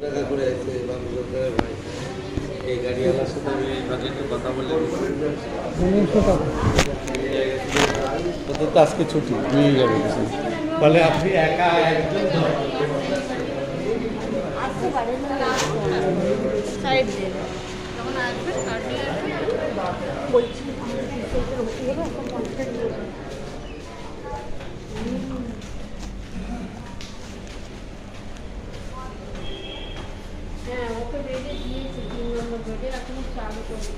টাকা করে আছে বাবু সরকারের ভাই এই গাড়িওয়ালার সাথে আমি মাঝে একটু কথা বলে 1500 টাকা। ওদের তো আজকে ছুটি নিয়ে যাবে বলে আপনি একা একজন আসতে পারেন সাইড দেবে যখন আসবে কার্ড নিয়ে আসবে বলছি এখন কন্ট্যাক্ট করবে। হ্যাঁ ওকে বেডে দিয়েছি 3 নম্বর বেডে এখনো চালু করবে।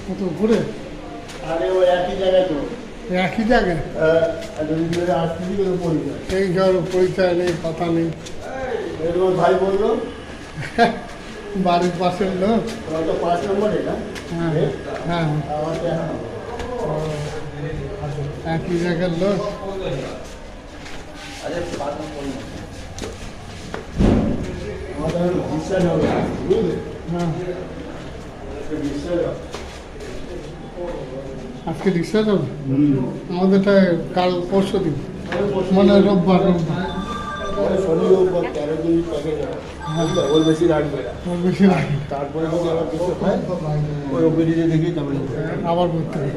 কত উপরে? আরে ওই একই জায়গায় তো একই জায়গায় দুদিন ধরে আসতেছি কোনো পরিচয় এই কারো পরিচয় নেই, কথা নেই। এরকম ভাই বললো বাড়ির পাশের লোক। তোমার তো 5 নম্বরে না হ্যাঁ হ্যাঁ আমার তো এখন ও, একই জায়গার লোক। আমাদের এখন বিশ্বাস হবে না, বুঝলে হ্যাঁ বিশ্বাস হবে আজকে ডিসচার্জ হবে আমাদেরটা কাল পরশু দিন, মানে রোববার। শনি রোববার 13 দিন প্যাকেজ হবে ওর বেশি রাখবে না ওর বেশি লাগে, তারপরে যদি আবার কিছু হয় ওই ওপিডিতে দেখি তারপরে আবার করতে হবে।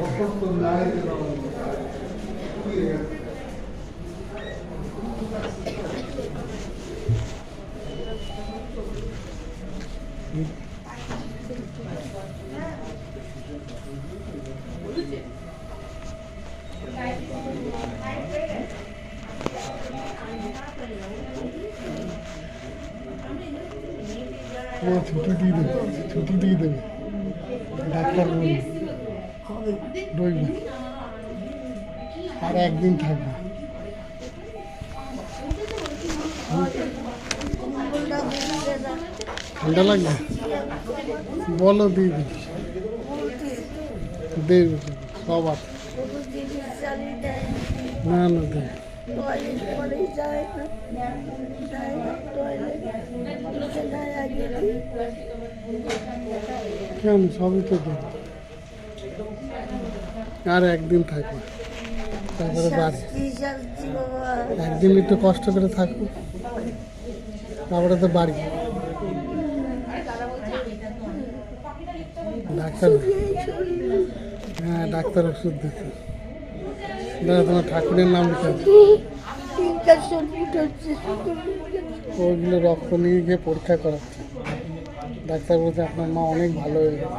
ও ছুটি দিয়ে দেবে, ছুটি দিয়ে দেবে ডাক্তার বলবে রবিবার, আর একদিন থাকবে। ঠান্ডা লাগবে বলো, দিয়ে দেবে দেবে সবার। না না দেবে কেন, সবই তো দেবে। আর একদিন থাকবে তারপরে বাড়ি, একদিন একটু কষ্ট করে থাকবো তারপরে তো বাড়ি। ডাক্তার, হ্যাঁ ডাক্তার ওষুধ দিচ্ছে। দাদা তোমার ঠাকুরের নাম লিখে আছে। ওইগুলো রক্ত নিয়ে গিয়ে পরীক্ষা করাচ্ছে। ডাক্তার বলছে আপনার মা অনেক ভালো হয়ে গেছে।